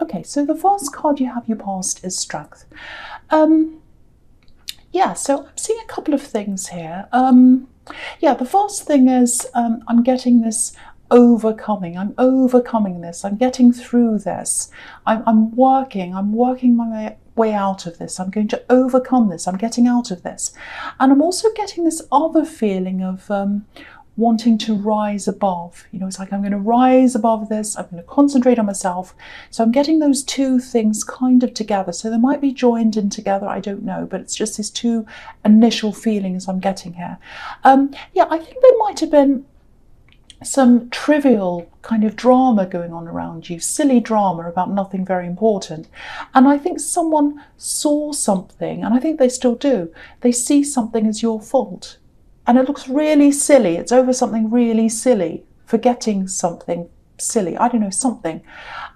Okay, so the first card you have, your past, is Strength. Yeah, so I'm seeing a couple of things here. Yeah, the first thing is I'm getting this overcoming. I'm overcoming this. I'm getting through this. I'm working my way out of this. I'm going to overcome this. I'm getting out of this. And I'm also getting this other feeling of wanting to rise above. You know, it's like I'm going to rise above this. I'm going to concentrate on myself. So I'm getting those two things kind of together. So they might be joined in together, I don't know, but it's just these two initial feelings I'm getting here. Yeah, I think there might have been some trivial kind of drama going on around you, silly drama about nothing very important. And I think someone saw something, and I think they still do. They see something as your fault. And it looks really silly. It's over something really silly, forgetting something silly. I don't know, something.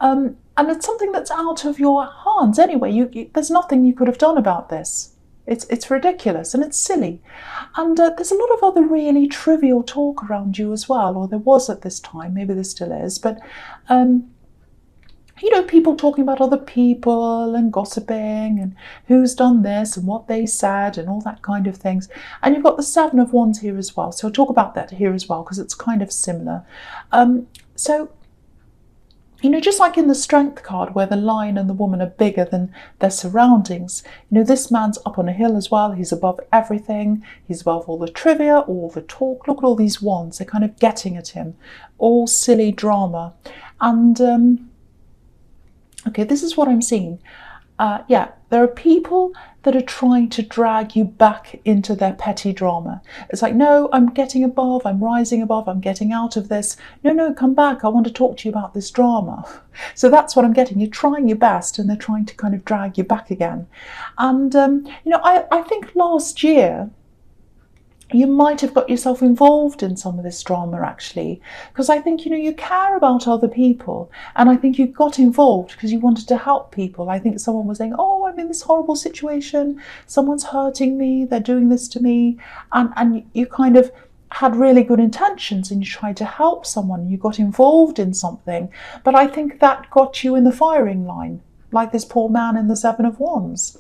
And it's something that's out of your hands anyway. There's nothing you could have done about this. It's ridiculous and it's silly. And there's a lot of other really trivial talk around you as well, or there was at this time, maybe there still is. But, you know, people talking about other people and gossiping and who's done this and what they said and all that kind of things. And you've got the Seven of Wands here as well. So I'll talk about that here as well because it's kind of similar. So, you know, just like in the Strength card where the lion and the woman are bigger than their surroundings, you know, this man's up on a hill as well. He's above everything. He's above all the trivia, all the talk. Look at all these wands. They're kind of getting at him. All silly drama. And, okay, this is what I'm seeing. Yeah, there are people that are trying to drag you back into their petty drama. It's like, no, I'm getting above, I'm rising above, I'm getting out of this. No, come back. I want to talk to you about this drama. So that's what I'm getting. You're trying your best and they're trying to kind of drag you back again. And, you know, I think last year, you might have got yourself involved in some of this drama actually, because I think, you know, you care about other people, and I think you got involved because you wanted to help people. I think someone was saying, oh, I'm in this horrible situation, someone's hurting me, they're doing this to me, and you kind of had really good intentions and you tried to help someone, you got involved in something, but I think that got you in the firing line, like this poor man in the Seven of Wands.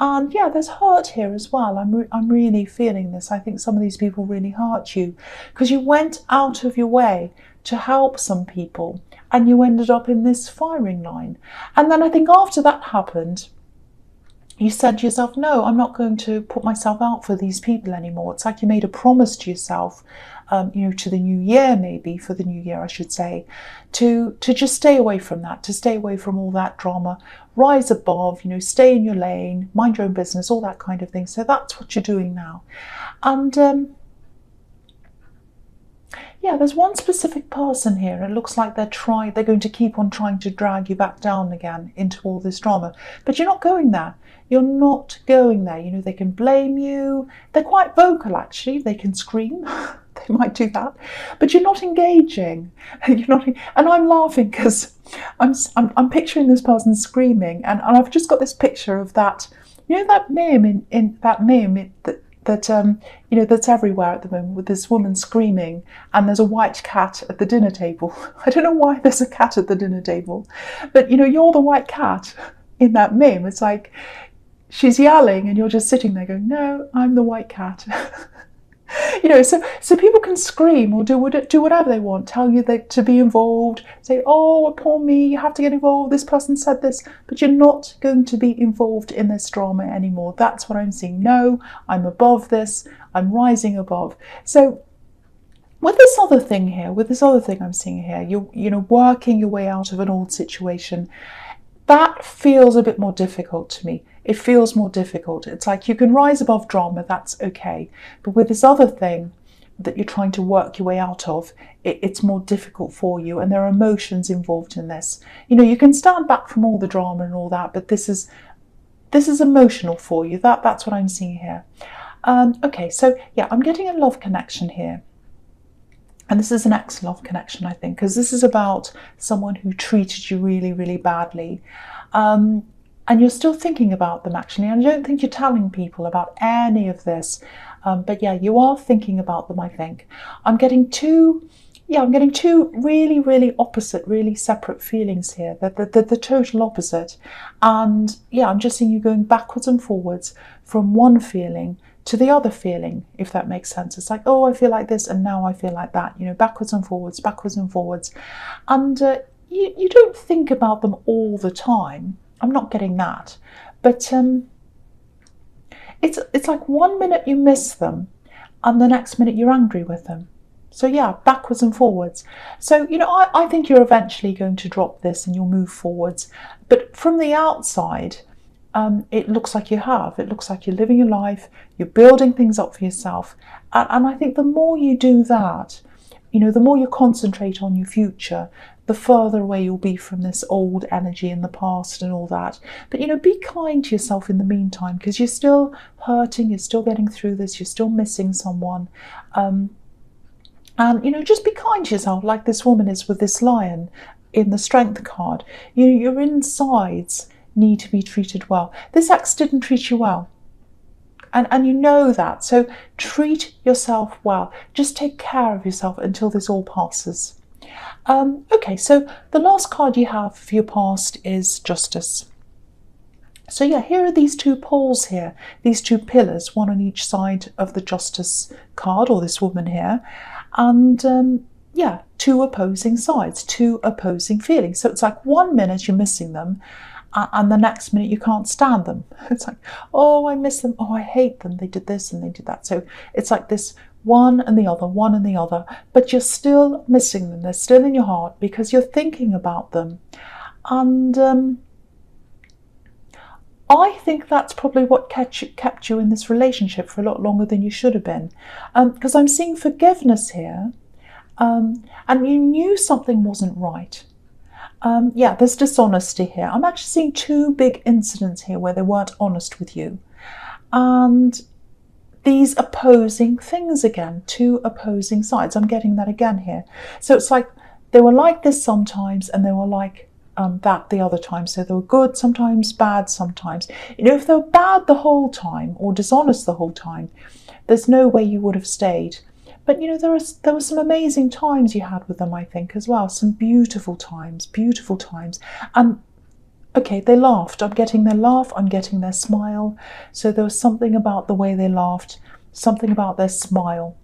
And yeah, there's hurt here as well. I'm really feeling this. I think some of these people really hurt you because you went out of your way to help some people and you ended up in this firing line. And then I think after that happened, you said to yourself, no, I'm not going to put myself out for these people anymore. It's like you made a promise to yourself, you know, to the new year, maybe for the new year, I should say, to just stay away from that, to stay away from all that drama, rise above, you know, stay in your lane, mind your own business, all that kind of thing. So that's what you're doing now. And yeah, there's one specific person here. It looks like they're going to keep on trying to drag you back down again into all this drama. But you're not going there. You're not going there. You know, they can blame you. They're quite vocal, actually. They can scream. They might do that. But you're not engaging. You're not. And I'm laughing because I'm picturing this person screaming. And I've just got this picture of that, you know, that meme in that meme that you know, that's everywhere at the moment with this woman screaming and there's a white cat at the dinner table. I don't know why there's a cat at the dinner table, but you know, you're the white cat in that meme. It's like she's yelling and you're just sitting there going, no, I'm the white cat. You know, so people can scream or do whatever they want, tell you that to be involved, say, oh, poor me, you have to get involved, this person said this, but you're not going to be involved in this drama anymore. That's what I'm seeing. No, I'm above this, I'm rising above. So with this other thing I'm seeing here, you know, working your way out of an old situation, that feels a bit more difficult to me. It feels more difficult. It's like you can rise above drama, that's okay. But with this other thing that you're trying to work your way out of, it's more difficult for you, and there are emotions involved in this. You know, you can stand back from all the drama and all that, but this is emotional for you. That's what I'm seeing here. Okay, so yeah, I'm getting a love connection here. And this is an ex-love connection, I think, because this is about someone who treated you really, really badly. And you're still thinking about them, actually. And I don't think you're telling people about any of this. But yeah, you are thinking about them, I think. I'm getting two yeah, I'm getting two really, really opposite, really separate feelings here. The total opposite. And yeah, I'm just seeing you going backwards and forwards from one feeling to the other feeling, if that makes sense. It's like, oh, I feel like this, and now I feel like that. You know, backwards and forwards, backwards and forwards. And you don't think about them all the time. I'm not getting that. But it's like 1 minute you miss them, and the next minute you're angry with them. So yeah, backwards and forwards. So, you know, I think you're eventually going to drop this and you'll move forwards. But from the outside, it looks like you have. It looks like you're living your life, you're building things up for yourself. And I think the more you do that, you know, the more you concentrate on your future, the further away you'll be from this old energy in the past and all that. But, you know, be kind to yourself in the meantime, because you're still hurting, you're still getting through this, you're still missing someone. And, you know, just be kind to yourself, like this woman is with this lion in the strength card. You know, your insides need to be treated well. This ex didn't treat you well. And you know that. So treat yourself well. Just take care of yourself until this all passes. Okay, so the last card you have for your past is Justice. So yeah, here are these two poles here, these two pillars, one on each side of the Justice card, or this woman here. And yeah, two opposing sides, two opposing feelings. So it's like 1 minute you're missing them, and the next minute you can't stand them. It's like, oh, I miss them. Oh, I hate them. They did this and they did that. So it's like this one and the other, but you're still missing them. They're still in your heart because you're thinking about them. And I think that's probably what kept you in this relationship for a lot longer than you should have been. Because I'm seeing forgiveness here, and you knew something wasn't right. Yeah, there's dishonesty here. I'm actually seeing two big incidents here where they weren't honest with you. And these opposing things again, two opposing sides. I'm getting that again here. So it's like they were like this sometimes, and they were like that the other time. So they were good sometimes, bad sometimes. You know, if they were bad the whole time or dishonest the whole time, there's no way you would have stayed. But, you know, there were some amazing times you had with them, I think, as well. Some beautiful times. And, okay, they laughed. I'm getting their laugh. I'm getting their smile. So there was something about the way they laughed, something about their smile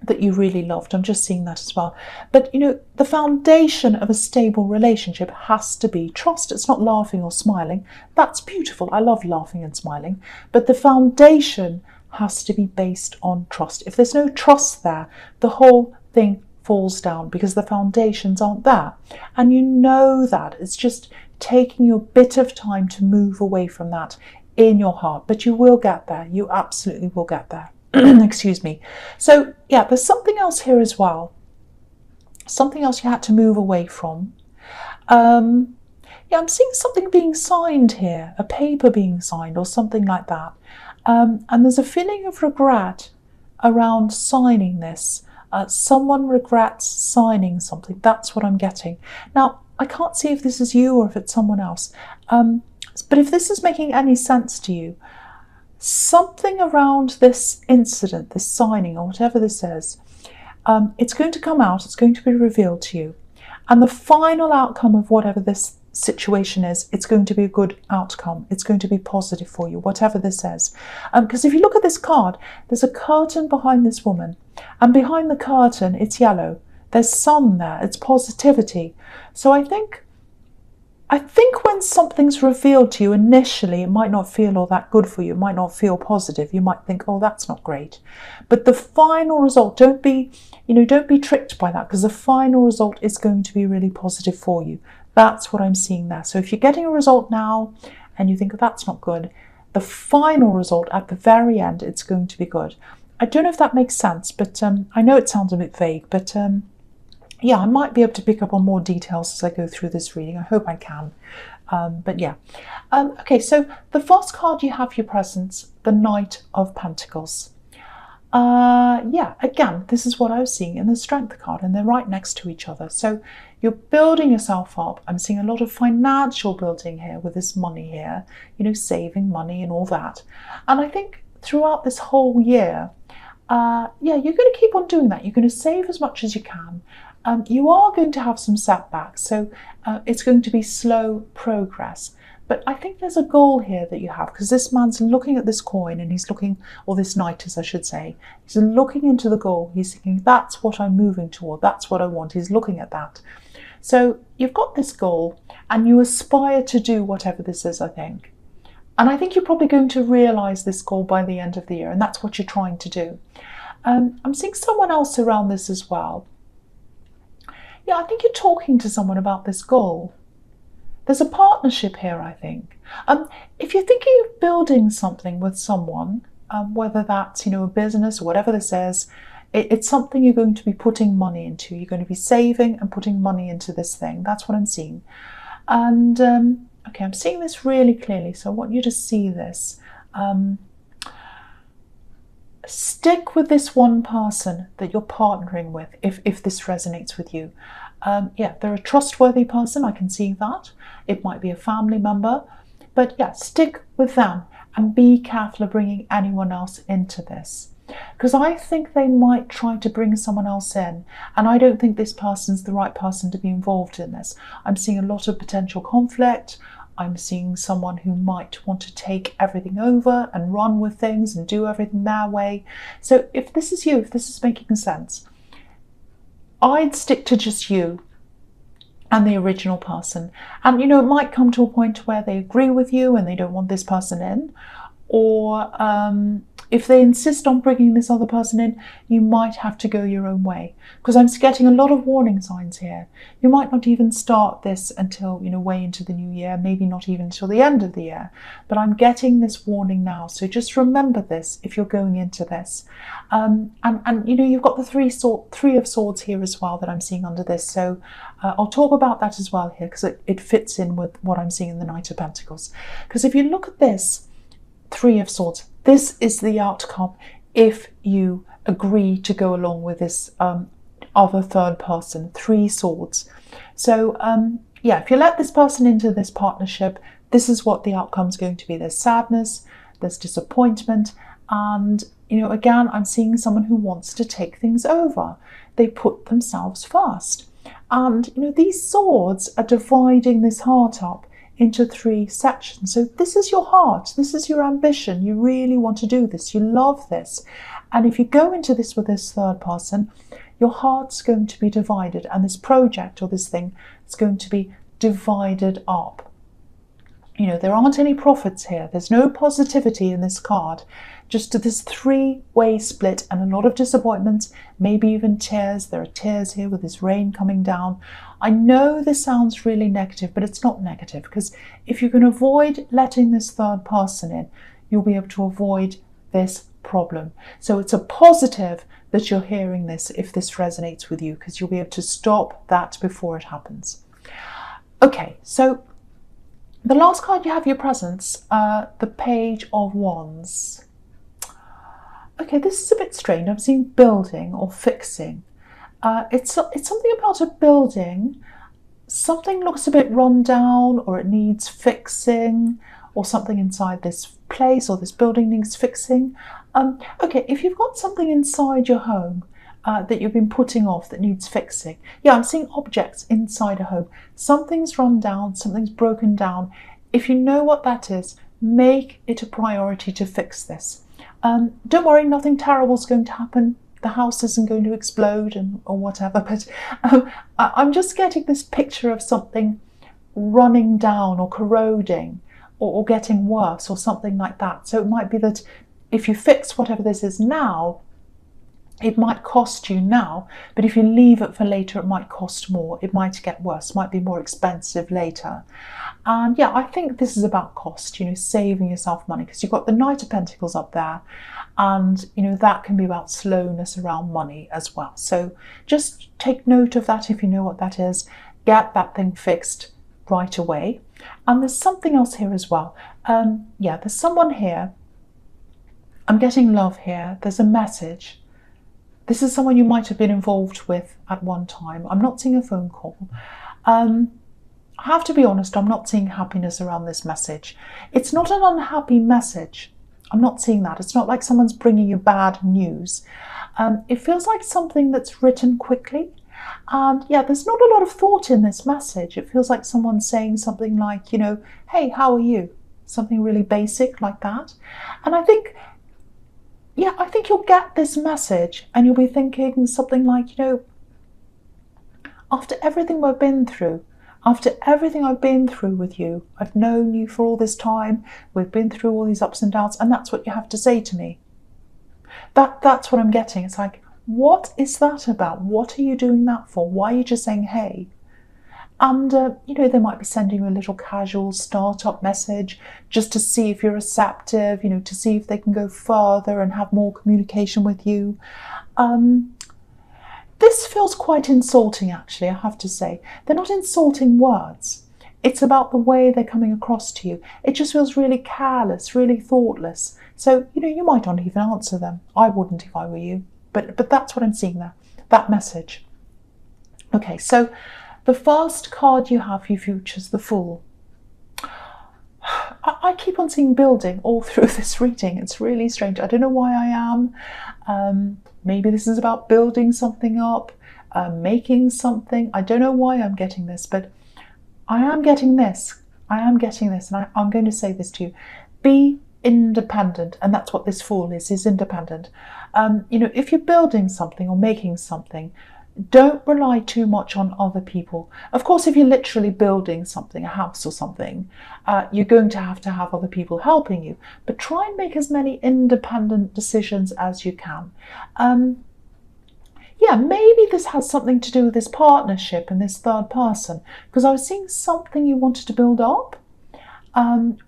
that you really loved. I'm just seeing that as well. But, you know, the foundation of a stable relationship has to be trust. It's not laughing or smiling. That's beautiful. I love laughing and smiling. But the foundation has to be based on trust. If there's no trust there, the whole thing falls down because the foundations aren't there. And you know that. It's just taking you a bit of time to move away from that in your heart. But you will get there. You absolutely will get there. Excuse me. So yeah, there's something else here as well. Something else you had to move away from. Yeah, I'm seeing something being signed here, a paper being signed or something like that. And there's a feeling of regret around signing this. Someone regrets signing something. That's what I'm getting. Now, I can't see if this is you or if it's someone else. But if this is making any sense to you, something around this incident, this signing or whatever this is, it's going to come out, it's going to be revealed to you. And the final outcome of whatever this situation is, it's going to be a good outcome. It's going to be positive for you, whatever this is. Because if you look at this card, there's a curtain behind this woman. And behind the curtain, it's yellow. There's sun there. It's positivity. So I think when something's revealed to you initially, it might not feel all that good for you. It might not feel positive. You might think, oh, that's not great. But the final result, don't be tricked by that, because the final result is going to be really positive for you. That's what I'm seeing there. So if you're getting a result now and you think, oh, that's not good, the final result at the very end, it's going to be good. I don't know if that makes sense, but I know it sounds a bit vague, but yeah, I might be able to pick up on more details as I go through this reading. I hope I can. But yeah. Okay, so the first card you have for your presents, the Knight of Pentacles. Yeah, again, this is what I was seeing in the Strength card, and they're right next to each other. So you're building yourself up. I'm seeing a lot of financial building here with this money here, you know, saving money and all that. And I think throughout this whole year, yeah, you're going to keep on doing that. You're going to save as much as you can. You are going to have some setbacks, so it's going to be slow progress. But I think there's a goal here that you have, because this man's looking at this coin and he's looking, or this knight, as I should say, he's looking into the goal. He's thinking, that's what I'm moving toward. That's what I want. He's looking at that. So you've got this goal and you aspire to do whatever this is, I think. And I think you're probably going to realise this goal by the end of the year, and that's what you're trying to do. I'm seeing someone else around this as well. Yeah, I think you're talking to someone about this goal. There's a partnership here, I think. If you're thinking of building something with someone, whether that's, a business or whatever this is, it's something you're going to be putting money into. You're going to be saving and putting money into this thing. That's what I'm seeing. And okay, I'm seeing this really clearly, so I want you to see this. Stick with this one person that you're partnering with, if this resonates with you. Yeah, they're a trustworthy person, I can see that. It might be a family member, but yeah, stick with them and be careful of bringing anyone else into this. Because I think they might try to bring someone else in, and I don't think this person's the right person to be involved in this. I'm seeing a lot of potential conflict. I'm seeing someone who might want to take everything over and run with things and do everything their way. So if this is you, if this is making sense, I'd stick to just you and the original person. And it might come to a point where they agree with you and they don't want this person in, or if they insist on bringing this other person in, you might have to go your own way. Because I'm getting a lot of warning signs here. You might not even start this until, way into the new year, maybe not even until the end of the year. But I'm getting this warning now. So just remember this if you're going into this. And you've got the three of swords here as well that I'm seeing under this. So I'll talk about that as well here, because it fits in with what I'm seeing in the Knight of Pentacles. Because if you look at this, Three of Swords, this is the outcome if you agree to go along with this other third person, Three Swords. So yeah, if you let this person into this partnership, this is what the outcome's going to be. There's sadness, there's disappointment, and again, I'm seeing someone who wants to take things over. They put themselves first, and these swords are dividing this heart up into three sections. So this is your heart, this is your ambition. You really want to do this, you love this. And if you go into this with this third person, your heart's going to be divided, and this project or this thing is going to be divided up. There aren't any profits here. There's no positivity in this card. Just this three-way split and a lot of disappointments, maybe even tears. There are tears here with this rain coming down. I know this sounds really negative, but it's not negative, because if you can avoid letting this third person in, you'll be able to avoid this problem. So it's a positive that you're hearing this if this resonates with you, because you'll be able to stop that before it happens. Okay, so the last card you have your presence, the Page of Wands. Okay, this is a bit strange. I'm seeing building or fixing. It's something about a building. Something looks a bit run down, or it needs fixing, or something inside this place or this building needs fixing. Okay, if you've got something inside your home that you've been putting off that needs fixing. Yeah, I'm seeing objects inside a home. Something's run down, something's broken down. If you know what that is, make it a priority to fix this. Don't worry, nothing terrible is going to happen. The house isn't going to explode or whatever, but I'm just getting this picture of something running down or corroding or getting worse or something like that. So it might be that if you fix whatever this is now, it might cost you now, but if you leave it for later, it might cost more. It might get worse, might be more expensive later. And yeah, I think this is about cost, saving yourself money, because you've got the Knight of Pentacles up there, and that can be about slowness around money as well. So just take note of that if you know what that is. Get that thing fixed right away. And there's something else here as well. Yeah, there's someone here. I'm getting love here. There's a message. This is someone you might have been involved with at one time. I'm not seeing a phone call. I have to be honest, I'm not seeing happiness around this message. It's not an unhappy message. I'm not seeing that. It's not like someone's bringing you bad news. It feels like something that's written quickly. And yeah, there's not a lot of thought in this message. It feels like someone's saying something like, you know, hey, how are you? Something really basic like that. And I think, yeah, I think you'll get this message and you'll be thinking something like, you know, after everything we've been through, after everything I've been through with you, I've known you for all this time, we've been through all these ups and downs, and that's what you have to say to me. That's what I'm getting. It's like, what is that about? What are you doing that for? Why are you just saying, hey? And, you know, they might be sending you a little casual startup message just to see if you're receptive, you know, to see if they can go further and have more communication with you. This feels quite insulting, actually, I have to say. They're not insulting words. It's about the way they're coming across to you. It just feels really careless, really thoughtless. So, you know, you might not even answer them. I wouldn't if I were you. But that's what I'm seeing there, that message. Okay, so the first card you have for your future is the Fool. I keep on seeing building all through this reading. It's really strange. I don't know why I am. Maybe this is about building something up, making something. I don't know why I'm getting this, but I am getting this. I am getting this, and I'm going to say this to you. Be independent, and that's what this Fool is independent. You know, if you're building something or making something, don't rely too much on other people. Of course, if you're literally building something, a house or something, you're going to have other people helping you. But try and make as many independent decisions as you can. Yeah, maybe this has something to do with this partnership and this third person, because I was seeing something you wanted to build up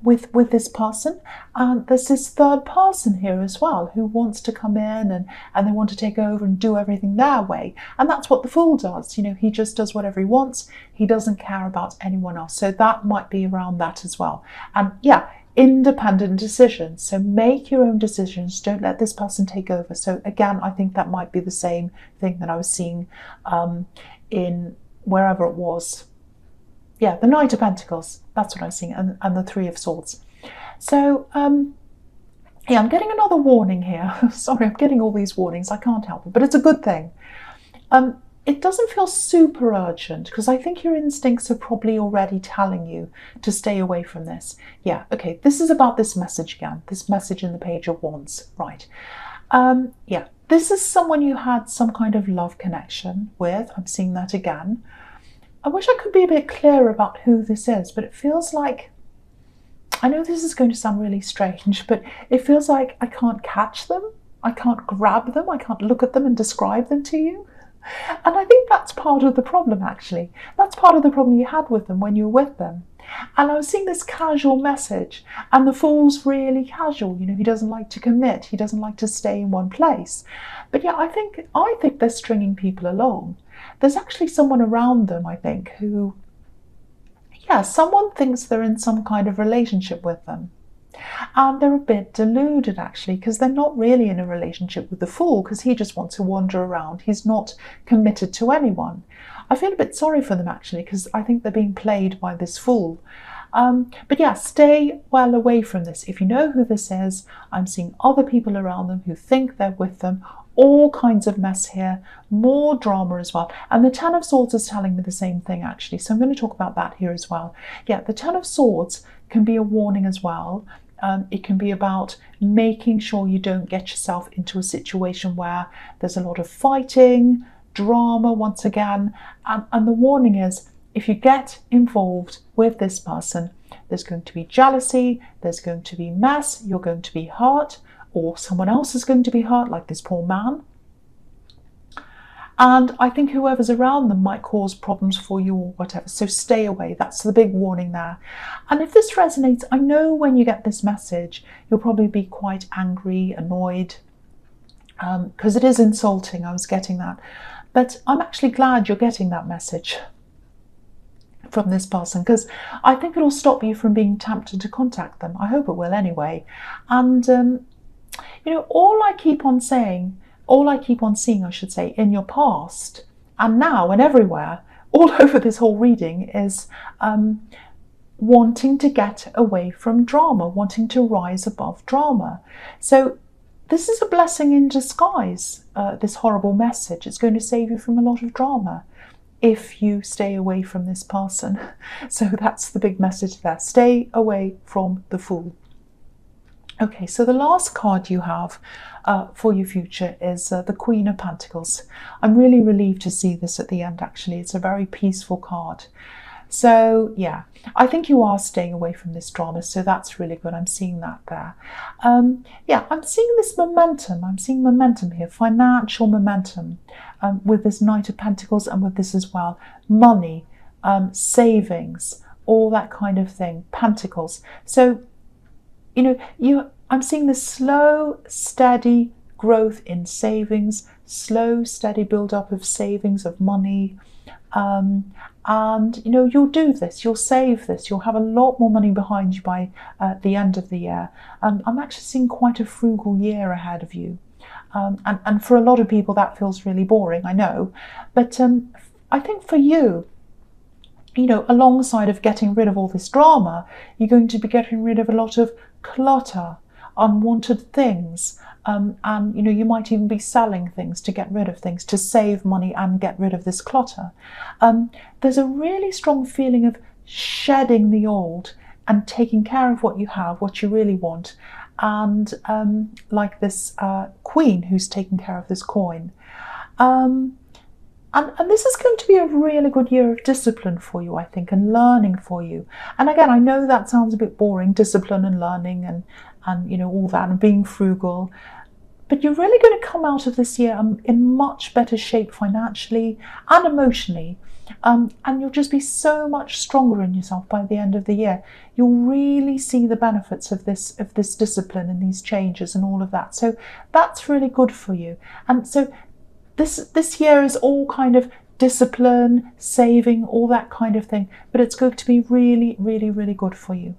with this person, and there's this third person here as well who wants to come in and they want to take over and do everything their way, and that's what the Fool does. You know, he just does whatever he wants. He doesn't care about anyone else. So that might be around that as well. And yeah, independent decisions. So make your own decisions. Don't let this person take over. So again, I think that might be the same thing that I was seeing in wherever it was. Yeah, the Knight of Pentacles, that's what I'm seeing, and the Three of Swords. So, yeah, I'm getting another warning here. Sorry, I'm getting all these warnings. I can't help it, but it's a good thing. It doesn't feel super urgent, because I think your instincts are probably already telling you to stay away from this. Yeah, okay, this is about this message again, this message in the Page of Wands, right. Yeah, this is someone you had some kind of love connection with. I'm seeing that again. I wish I could be a bit clearer about who this is, but it feels like, I know this is going to sound really strange, but it feels like I can't catch them, I can't grab them, I can't look at them and describe them to you. And I think that's part of the problem, actually. That's part of the problem you had with them when you were with them. And I was seeing this casual message, and the Fool's really casual. You know, he doesn't like to commit, he doesn't like to stay in one place. But yeah, I think they're stringing people along. There's actually someone around them, I think, who, yeah, someone thinks they're in some kind of relationship with them. And they're a bit deluded, actually, because they're not really in a relationship with the Fool, because he just wants to wander around. He's not committed to anyone. I feel a bit sorry for them, actually, because I think they're being played by this Fool. But yeah, stay well away from this. If you know who this is, I'm seeing other people around them who think they're with them. All kinds of mess here, more drama as well. And the Ten of Swords is telling me the same thing, actually. So I'm going to talk about that here as well. Yeah, the Ten of Swords can be a warning as well. It can be about making sure you don't get yourself into a situation where there's a lot of fighting, drama once again. And the warning is, if you get involved with this person, there's going to be jealousy, there's going to be mess, you're going to be hurt, or someone else is going to be hurt, like this poor man. And I think whoever's around them might cause problems for you or whatever. So stay away. That's the big warning there. And if this resonates, I know when you get this message, you'll probably be quite angry, annoyed, because it is insulting. I was getting that. But I'm actually glad you're getting that message from this person, because I think it'll stop you from being tempted to contact them. I hope it will anyway. And, you know, all I keep on seeing, I should say, in your past and now and everywhere, all over this whole reading is wanting to get away from drama, wanting to rise above drama. So this is a blessing in disguise, this horrible message. It's going to save you from a lot of drama if you stay away from this person. So that's the big message there. Stay away from the Fool. Okay, so the last card you have for your future is the Queen of Pentacles. I'm really relieved to see this at the end, actually. It's a very peaceful card. So yeah, I think you are staying away from this drama, so that's really good. I'm seeing that there. Yeah, I'm seeing this momentum. I'm seeing momentum here, financial momentum, with this Knight of Pentacles, and with this as well, money, savings, all that kind of thing, Pentacles. So, you know, I'm seeing this slow, steady growth in savings, slow, steady build-up of savings, of money. And, you know, you'll do this, you'll save this, you'll have a lot more money behind you by the end of the year. I'm actually seeing quite a frugal year ahead of you. And for a lot of people that feels really boring, I know. But I think for you, you know, alongside of getting rid of all this drama, you're going to be getting rid of a lot of clutter, unwanted things. And, you know, you might even be selling things to get rid of things, to save money and get rid of this clutter. There's a really strong feeling of shedding the old and taking care of what you have, what you really want. And like this queen who's taking care of this coin. And this is going to be a really good year of discipline for you, I think, and learning for you. And again, I know that sounds a bit boring, discipline and learning and you know, all that, and being frugal. But you're really going to come out of this year in much better shape financially and emotionally. And you'll just be so much stronger in yourself by the end of the year. You'll really see the benefits of this discipline and these changes and all of that. So that's really good for you. And so this year is all kind of discipline, saving, all that kind of thing. But it's going to be really, really, really good for you.